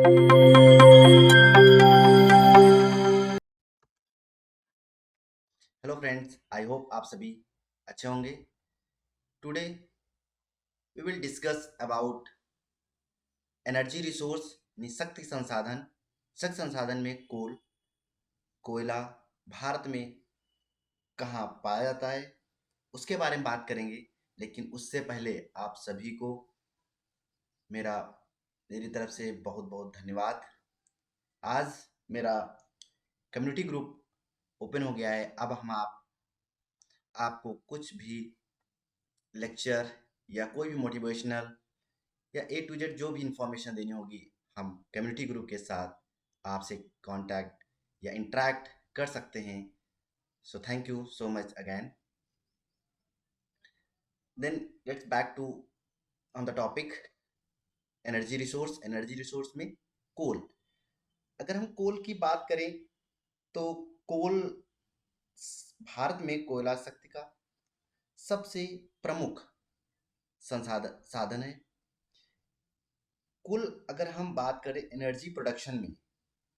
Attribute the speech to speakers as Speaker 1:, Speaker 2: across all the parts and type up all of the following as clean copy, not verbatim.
Speaker 1: Hello friends, I hope आप सभी अच्छे होंगे। Today we will discuss about energy resource यानी शक्ति संसाधन में कोयला भारत में कहाँ पाया जाता है, उसके बारे में बात करेंगे। लेकिन उससे पहले आप सभी को मेरा मेरी तरफ से बहुत बहुत धन्यवाद। आज मेरा कम्युनिटी ग्रुप ओपन हो गया है। अब हम आपको कुछ भी लेक्चर या कोई भी मोटिवेशनल या ए टू जेड जो भी इंफॉर्मेशन देनी होगी, हम कम्युनिटी ग्रुप के साथ आपसे कांटेक्ट या इंटरेक्ट कर सकते हैं। So thank you so much again. Then let's back to on the topic energy resource में कोल। अगर हम कोल की बात करें तो कोल भारत में कोयला शक्ति का सबसे प्रमुख साधन है। कुल अगर हम बात करें एनर्जी प्रोडक्शन में,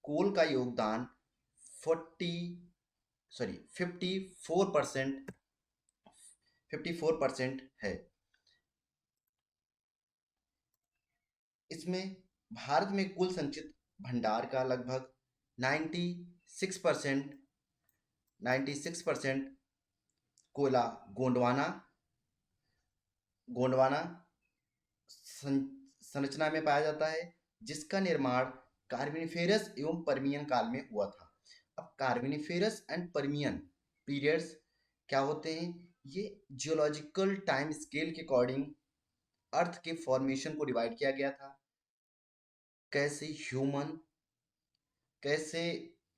Speaker 1: कोल का योगदान 54% 54% है। इसमें भारत में कुल संचित भंडार का लगभग 96% 96% कोयला गोंडवाना गोंडवाना संरचना में पाया जाता है, जिसका निर्माण कार्बोनिफेरस एवं पर्मियन काल में हुआ था। अब कार्बोनिफेरस एंड पर्मियन पीरियड्स क्या होते हैं? ये जियोलॉजिकल टाइम स्केल के अकॉर्डिंग अर्थ के फॉर्मेशन को डिवाइड किया गया था। कैसे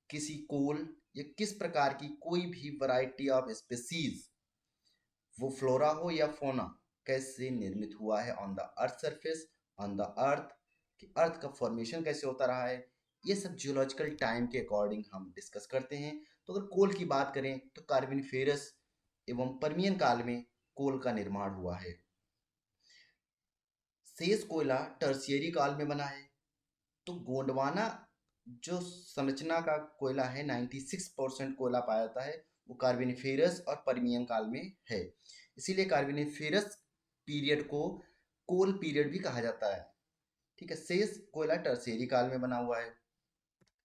Speaker 1: किसी कोल या किस प्रकार की कोई भी वैरायटी ऑफ स्पीसीज, वो फ्लोरा हो या फोना, कैसे निर्मित हुआ है on the earth surface, on the earth, कि अर्थ का फॉर्मेशन कैसे होता रहा है, ये सब जियोलॉजिकल टाइम के अकॉर्डिंग हम डिस्कस करते हैं। तो अगर कोल की बात करें तो कार्बोनिफेरस एवं पर्मियन काल में कोल का निर्माण हुआ है। शेष कोयला टर्शियरी काल में बना है। तो गोंडवाना जो संरचना का कोयला है, 96% कोयला पाया जाता है, वो कार्बोनिफेरस और पर्मियन काल में है। इसीलिए कार्बोनिफेरस पीरियड को कोल पीरियड भी कहा जाता है। ठीक है, शेष कोयला टर्शियरी काल में बना हुआ है।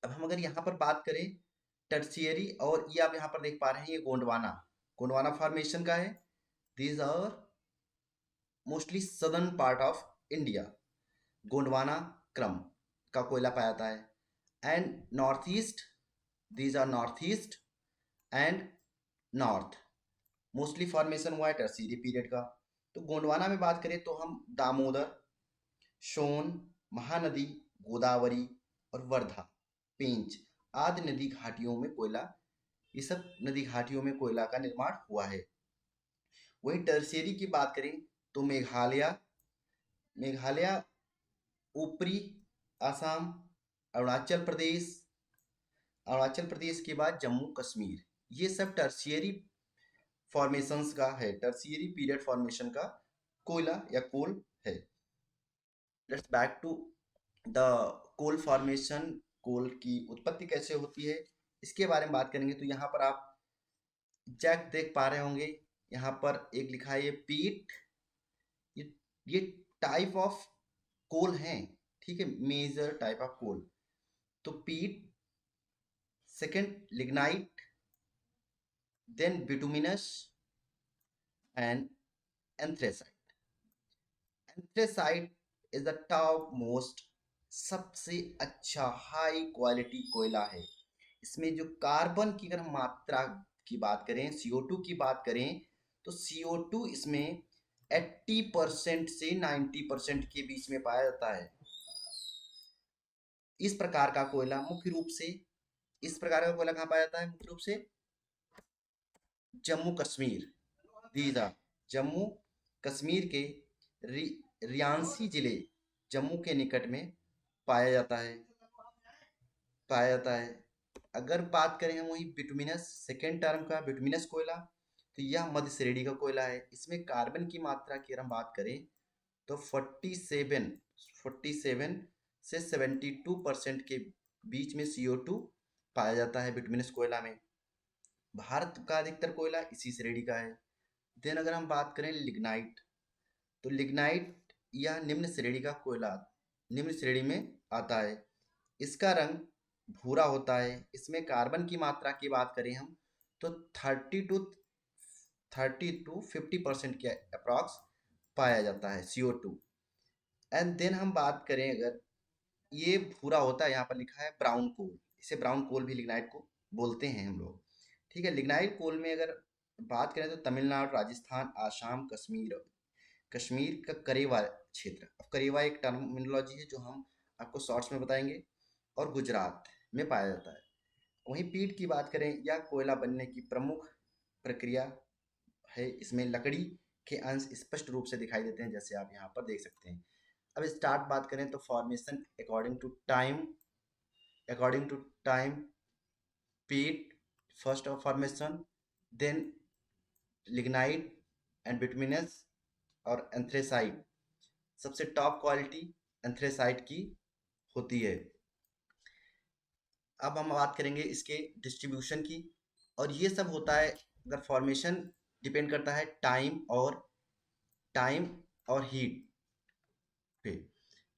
Speaker 1: अब हम अगर यहाँ पर बात करें टर्शियरी, और ये आप यहाँ पर देख पा रहे हैं, ये गोंडवाना गोंडवाना फॉर्मेशन का है। These are mostly southern part of India. Gondwana क्रम का कोयला पाया जाता है। And north east, these are north east and north, mostly formation हुआ है टर्शियरी पीरियड का। तो गोंडवाना में बात करें तो हम दामोदर, सोन, महानदी, गोदावरी और वर्धा, पेंच आदि नदी घाटियों में कोयला, ये सब नदी घाटियों में कोयला का निर्माण हुआ है। वहीं टर्शियरी की बात करें तो मेघालय मेघालय ऊपरी असम, अरुणाचल प्रदेश के बाद जम्मू कश्मीर, ये सब टर्शियरी फॉर्मेशंस का है, टर्शियरी पीरियड फॉर्मेशन का कोयला या कोल है। Let's back to the coal formation. Coal की उत्पत्ति कैसे होती है, इसके बारे में बात करेंगे। तो यहाँ पर आप एग्जैक्ट देख पा रहे होंगे, यहाँ पर एक लिखा है ये पीट, ये ये टाइप ऑफ कोल हैं। ठीक है, मेजर टाइप ऑफ कोल। तो peat, second lignite, then bituminous and anthracite. Anthracite is the top most, सबसे अच्छा हाई क्वालिटी कोयला है। इसमें जो कार्बन की अगर मात्रा की बात करें, CO2 की बात करें, तो CO2 इसमें 80% से 90% के बीच में पाया जाता है। इस प्रकार का कोयला मुख्य रूप से, इस प्रकार का कोयला कहाँ पाया जाता है? मुख्य रूप से जम्मू कश्मीर, दीजा जम्मू कश्मीर के रियांसी जिले, जम्मू के निकट में पाया जाता है पाया जाता है। अगर बात करें हम वही बिटुमिनस, सेकेंड टर्म का बिटुमिनस कोयला, तो यह मध्य श्रेणी का कोयला है। इसमें कार्बन की मात्रा की अगर हम बात करें तो 47 से 72% के बीच में CO2 पाया जाता है बिटुमिनस कोयला में। भारत का अधिकतर कोयला इसी श्रेणी का है। देन अगर हम बात करें लिग्नाइट, तो लिग्नाइट यह निम्न श्रेणी का कोयला निम्न श्रेणी में आता है। इसका रंग भूरा होता है। इसमें कार्बन की मात्रा की बात करें हम तो 30 to 50% के अप्रॉक्स पाया जाता है CO2। एंड देन हम बात करें, अगर ये भूरा होता है, यहाँ पर लिखा है ब्राउन कोल, इसे ब्राउन कोल भी लिग्नाइट को बोलते हैं हम लोग। ठीक है, लिग्नाइट कोल में अगर बात करें तो तमिलनाडु, राजस्थान, आसाम, कश्मीर, कश्मीर का करेवा क्षेत्र, अब करेवा एक टर्मिनोलॉजी है जो हम आपको शॉर्ट्स में बताएंगे, और गुजरात में पाया जाता है। वहीं पीट की बात करें, यह कोयला बनने की प्रमुख प्रक्रिया है। इसमें लकड़ी के अंश स्पष्ट रूप से दिखाई देते हैं, जैसे आप यहाँ पर देख सकते हैं। अब स्टार्ट बात करें तो formation according to time, peat first of formation, then lignite and bituminous और एंथ्रेसाइट। सबसे टॉप क्वालिटी एंथ्रेसाइट की होती है। अब हम बात करेंगे इसके डिस्ट्रीब्यूशन की, और ये सब होता है, अगर फॉर्मेशन डिपेंड करता है टाइम और हीट पे।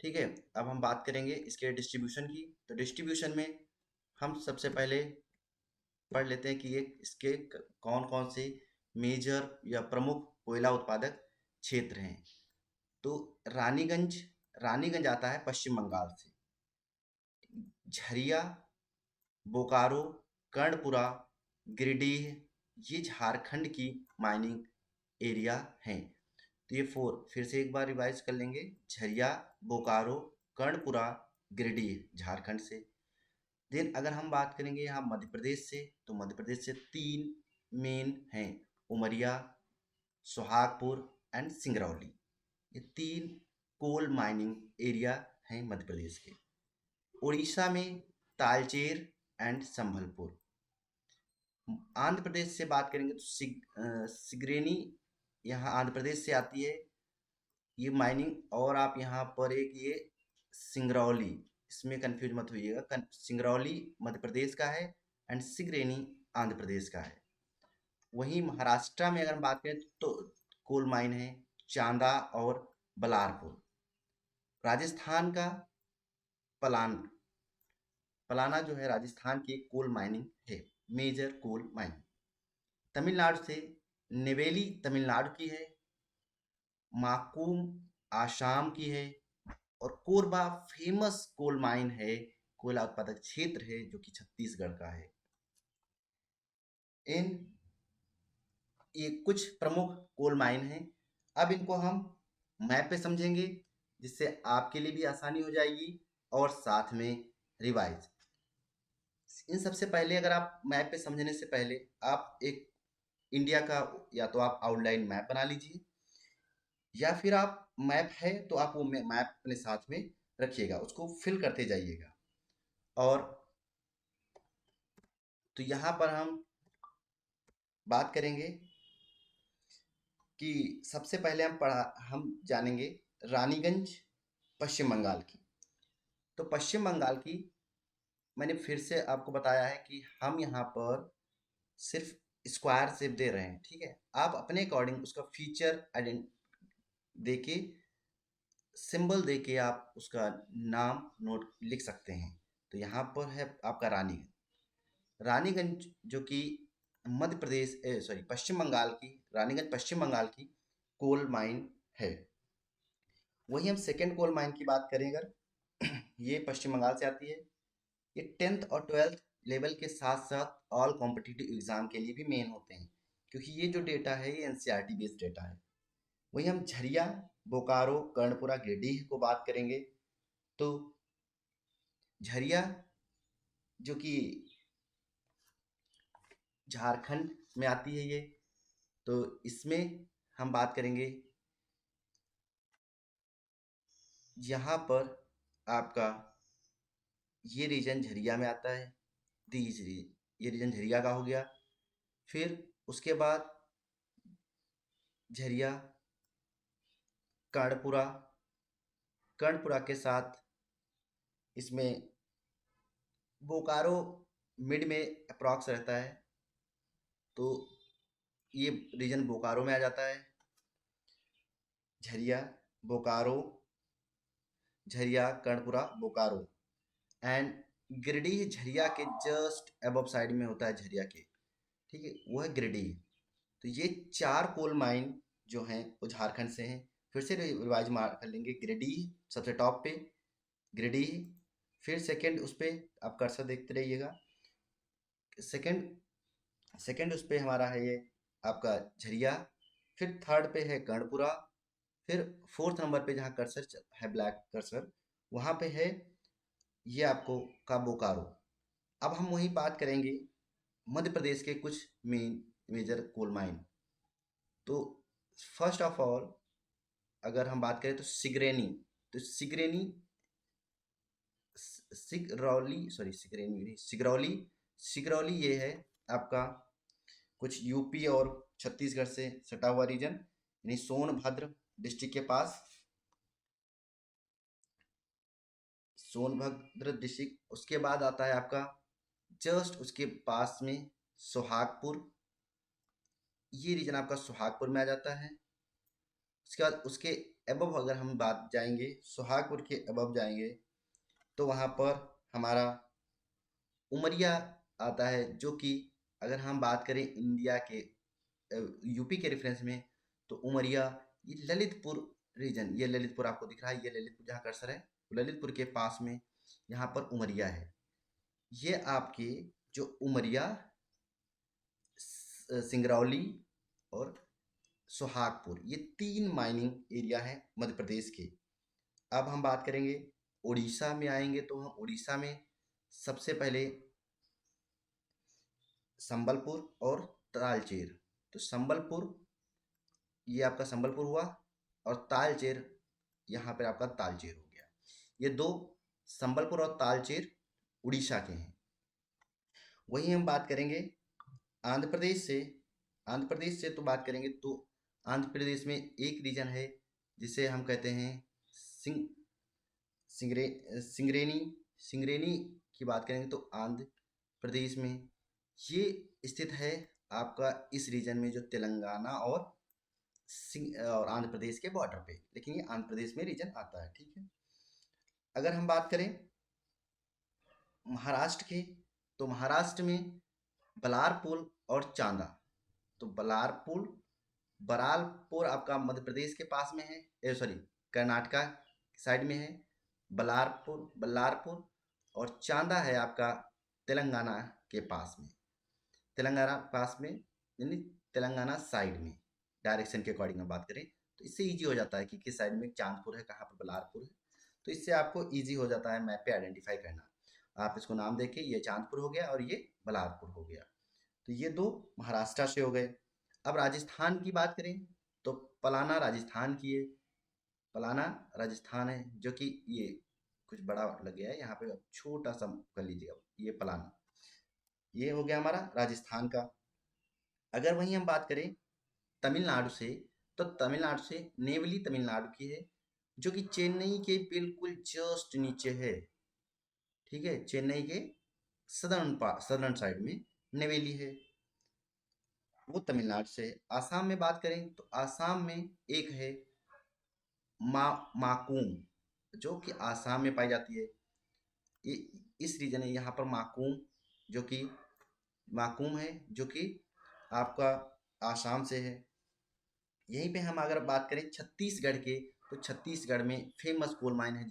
Speaker 1: ठीक है, अब हम बात करेंगे इसके डिस्ट्रीब्यूशन की। तो डिस्ट्रीब्यूशन में हम सबसे पहले पढ़ लेते हैं कि ये इसके कौन कौन से मेजर या प्रमुख कोयला उत्पादक क्षेत्र हैं। तो रानीगंज आता है पश्चिम बंगाल से। झरिया, बोकारो, कर्णपुरा, गिरिडीह, ये झारखंड की माइनिंग एरिया हैं। तो ये 4 फिर से एक बार रिवाइज कर लेंगे। झरिया, बोकारो, कर्णपुरा, गिरिडीह झारखंड से। देन अगर हम बात करेंगे यहाँ मध्य प्रदेश से, तो मध्य प्रदेश से 3 मेन हैं, उमरिया, सुहागपुर एंड सिंगरौली। ये 3 कोल माइनिंग एरिया हैं मध्य प्रदेश के। उड़ीसा में तालचेर एंड संभलपुर। आंध्र प्रदेश से बात करेंगे तो सिगरेनी यहाँ आंध्र प्रदेश से आती है ये माइनिंग, और आप यहाँ पर एक ये सिंगरौली, इसमें कंफ्यूज मत होइएगा, सिंगरौली मध्य प्रदेश का है एंड सिगरेनी आंध्र प्रदेश का है। वहीं महाराष्ट्र में अगर हम बात करें तो कोल माइन है चांदा और बलारपुर। राजस्थान का पलाना जो है राजस्थान की कोल माइनिंग है, मेजर कोल माइनिंग। तमिलनाडु से नेवेली तमिलनाडु की है, माकूम आसाम की है, और कोरबा फेमस कोल माइन है, कोयला उत्पादक क्षेत्र है जो कि छत्तीसगढ़ का है। ये कुछ प्रमुख कोल माइन हैं। अब इनको हम मैप पे समझेंगे, जिससे आपके लिए भी आसानी हो जाएगी और साथ में रिवाइज। इन सबसे पहले, अगर आप मैप पे समझने से पहले आप एक इंडिया का या तो आप आउटलाइन मैप बना लीजिए, या फिर आप मैप है तो आप वो मैप अपने साथ में रखिएगा, उसको फिल करते जाइएगा। और तो यहाँ पर हम बात करेंगे कि सबसे पहले हम जानेंगे रानीगंज पश्चिम बंगाल की। तो पश्चिम बंगाल की मैंने फिर से आपको बताया है कि हम यहाँ पर सिर्फ स्क्वायर शेप दे रहे हैं। ठीक है, आप अपने अकॉर्डिंग उसका फीचर देके, सिंबल देके आप उसका नाम नोट लिख सकते हैं। तो यहाँ पर है आपका रानीगंज जो कि मध्य प्रदेश सॉरी पश्चिम बंगाल की, रानीगंज पश्चिम बंगाल की कोल माइन है। वही हम सेकेंड कोल माइन की बात करें अगर, ये पश्चिम बंगाल से आती है। ये 10th और 12th लेवल के साथ साथ ऑल कॉम्पिटिटिव एग्जाम के लिए भी मेन होते हैं, क्योंकि ये जो डेटा है ये एनसीईआरटी बेस्ड डेटा है। वही हम झरिया, बोकारो, कर्णपुरा, गिरिडीह को बात करेंगे, तो झरिया जो कि झारखंड में आती है ये, तो इसमें हम बात करेंगे, यहाँ पर आपका ये रीजन झरिया में आता है। ये रीजन झरिया का हो गया। फिर उसके बाद झरिया, कर्णपुरा के साथ इसमें बोकारो मिड में अप्रॉक्स रहता है, तो ये रीजन बोकारो में आ जाता है। झरिया, बोकारो, झरिया, कर्णपुरा, बोकारो एंड गिरिडीह झरिया के जस्ट अबव साइड में होता है झरिया के, ठीक है, वो है गिरिडीह। तो ये 4 कोल माइन जो हैं वो झारखंड से हैं। फिर से रिवाइज मार कर लेंगे। गिरिडीह सबसे टॉप पे, गिरिडीह, फिर सेकंड उस पे आप कर्सर देखते रहिएगा, सेकंड सेकंड उस पे हमारा है ये आपका झरिया, फिर थर्ड पे है कर्णपुरा, फिर फोर्थ नंबर पे जहाँ कर्सर है ब्लैक कर्सर वहाँ पे है ये आपको का बोकारो। अब हम वही बात करेंगे मध्य प्रदेश के कुछ मेन मेजर कोल माइन। तो फर्स्ट ऑफ ऑल अगर हम बात करें तो सिगरेनी, तो सिगरेनी, सिगरौली, सिगरौली ये है आपका कुछ यूपी और छत्तीसगढ़ से सटा हुआ रीजन, यानी सोनभद्र डिस्ट्रिक्ट के पास, सोनभद्र डिस्ट्रिक्ट। उसके बाद आता है आपका जस्ट उसके पास में सोहागपुर, ये रीजन आपका सोहागपुर में आ जाता है। उसके बाद उसके अबव अगर हम बात जाएंगे, सोहागपुर के अबव जाएंगे तो वहाँ पर हमारा उमरिया आता है, जो कि अगर हम बात करें इंडिया के यूपी के रेफरेंस में तो उमरिया, ये ललितपुर रीजन, ये ललितपुर आपको दिख रहा है, ये ललितपुर जहाँ कर्सर है ललितपुर के पास में यहाँ पर उमरिया है। ये आपके जो उमरिया, सिंगरौली और सोहागपुर, ये 3 माइनिंग एरिया हैं मध्य प्रदेश के। अब हम बात करेंगे उड़ीसा में आएंगे तो हम उड़ीसा में सबसे पहले संबलपुर और तालचेर। तो संबलपुर, ये आपका संबलपुर हुआ, और तालचेर यहाँ पर आपका तालचेर हो गया। ये दो संबलपुर और तालचेर उड़ीसा के हैं। वहीं हम बात करेंगे आंध्र प्रदेश से। आंध्र प्रदेश से तो बात करेंगे तो आंध्र प्रदेश में एक रीजन है जिसे हम कहते हैं सिंगरेनी। सिंगरेनी की बात करेंगे तो आंध्र प्रदेश में ये स्थित है आपका इस रीजन में, जो तेलंगाना और आंध्र प्रदेश के बॉर्डर पे, लेकिन ये आंध्र प्रदेश में रीजन आता है, ठीक है। अगर हम बात करें महाराष्ट्र के, तो महाराष्ट्र में बलारपुर और चांदा। तो बरालपुर आपका मध्य प्रदेश के पास में है, सॉरी कर्नाटका साइड में है, बल्लारपुर, और चांदा है आपका तेलंगाना के पास में, तेलंगाना पास में यानी तेलंगाना साइड में, डायरेक्शन के अकॉर्डिंग हम बात करें तो इससे इजी हो जाता है कि किस साइड में चांदपुर है, कहाँ पर बल्लारपुर है, तो इससे आपको इजी हो जाता है मैप पे आइडेंटिफाई करना। आप इसको नाम देके ये चांदपुर हो गया और ये बल्लारपुर हो गया। तो ये दो महाराष्ट्र से हो गए। अब राजस्थान की बात करें तो पलाना राजस्थान की है, पलाना राजस्थान है, जो कि ये कुछ बड़ा लग गया है यहाँ पे, अब छोटा सा कर लीजिएगा, ये पलाना, ये हो गया हमारा राजस्थान का। अगर वहीं हम बात करें तमिलनाडु से, तो तमिलनाडु से नेवली तमिलनाडु की है, जो कि चेन्नई के बिल्कुल जस्ट नीचे है, ठीक है, चेन्नई के सदर्न साइड में नेवेली है, वो तमिलनाडु से। आसाम में बात करें तो आसाम में एक है माकूम, जो कि आसाम में पाई जाती है, ये इस रीजन है यहाँ पर माकूम, जो कि माकूम है, जो कि आपका आसाम से है। यहीं पे हम अगर बात करें छत्तीसगढ़ के, तो छत्तीसगढ़ में फेमस कोल माइन है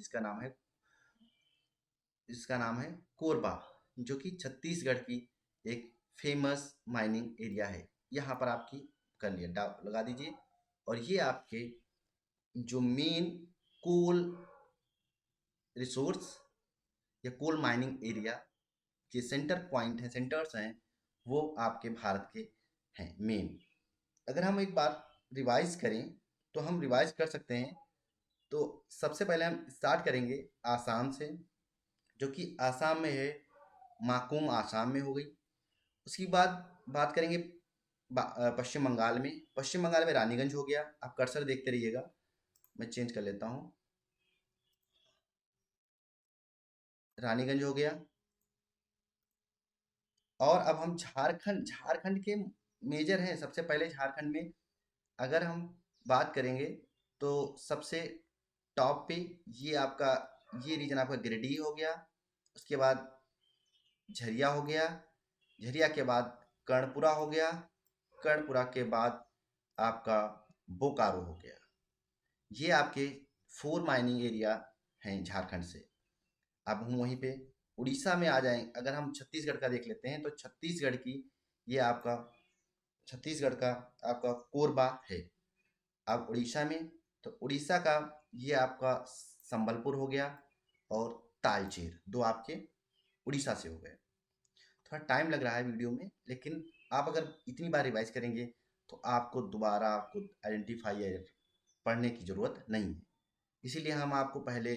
Speaker 1: जिसका नाम है कोरबा, जो कि छत्तीसगढ़ की एक फेमस माइनिंग एरिया है। यहाँ पर आपकी कर लिया लगा दीजिए, और ये आपके जो मेन कोल रिसोर्स या कोल माइनिंग एरिया के सेंटर्स हैं, वो आपके भारत के हैं मेन। अगर हम एक बार रिवाइज करें तो हम रिवाइज कर सकते हैं। तो सबसे पहले हम स्टार्ट करेंगे आसाम से, जो कि आसाम में है, माकूम आसाम में हो गई। उसके बाद बात करेंगे पश्चिम बंगाल में रानीगंज हो गया। आप कर्सर देखते रहिएगा, मैं चेंज कर लेता हूँ। रानीगंज हो गया। और अब हम झारखंड के मेजर हैं। सबसे पहले झारखंड में अगर हम बात करेंगे तो सबसे टॉप पे ये आपका, ये रीजन आपका गिरिडीह हो गया। उसके बाद झरिया हो गया। झरिया के बाद कर्णपुरा हो गया। कर्णपुरा के बाद आपका बोकारो हो गया। ये आपके 4 माइनिंग एरिया हैं झारखंड से। अब हम वहीं पे उड़ीसा में आ जाएं। अगर हम छत्तीसगढ़ का देख लेते हैं तो छत्तीसगढ़ की, ये आपका छत्तीसगढ़ का आपका कोरबा है। अब उड़ीसा में, तो उड़ीसा का ये आपका संबलपुर हो गया और तालचेर, दो आपके उड़ीसा से हो गए। थोड़ा टाइम लग रहा है वीडियो में, लेकिन आप अगर इतनी बार रिवाइज करेंगे तो आपको दोबारा आपको आइडेंटिफाई पढ़ने की ज़रूरत नहीं है। इसीलिए हम आपको पहले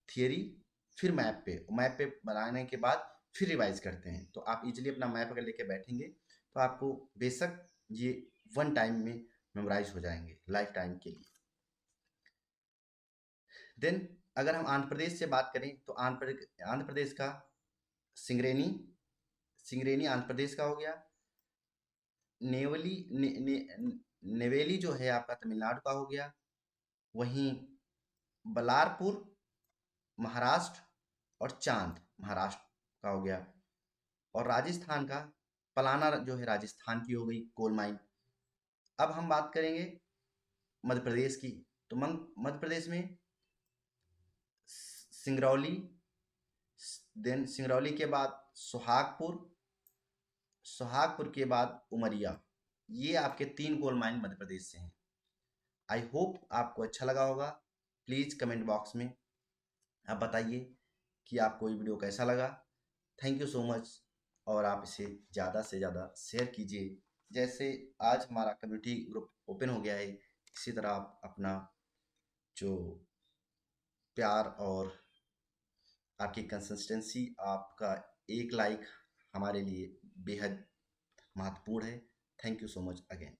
Speaker 1: थियरी, फिर मैप पे बनाने के बाद फिर रिवाइज करते हैं। तो आप इजीली अपना मैप अगर लेके बैठेंगे तो आपको बेशक ये वन टाइम में मेमोराइज हो जाएंगे लाइफ टाइम के लिए। देन अगर हम आंध्र प्रदेश से बात करें तो आंध्र प्रदेश का सिंगरेनी, सिंगरेनी आंध्र प्रदेश का हो गया। नेवली ने, ने, नेवेली जो है आपका तमिलनाडु का हो गया। वहीं बलारपुर महाराष्ट्र और चांद महाराष्ट्र का हो गया। और राजस्थान का पलाना जो है राजस्थान की हो गई कोल माइन। अब हम बात करेंगे मध्य प्रदेश की। तो मध्य प्रदेश में सिंगरौली, देन सिंगरौली के बाद सुहागपुर, सुहागपुर के बाद उमरिया। ये आपके 3 कोल माइन मध्य प्रदेश से हैं। आई होप आपको अच्छा लगा होगा। प्लीज़ कमेंट बॉक्स में आप बताइए कि आपको ये वीडियो कैसा लगा। Thank you so much. और आप इसे ज़्यादा से ज़्यादा शेयर कीजिए। जैसे आज हमारा कम्युनिटी ग्रुप ओपन हो गया है, इसी तरह आप अपना जो प्यार और आपकी कंसिस्टेंसी, आपका एक लाइक हमारे लिए बेहद महत्वपूर्ण है। Thank you so much again.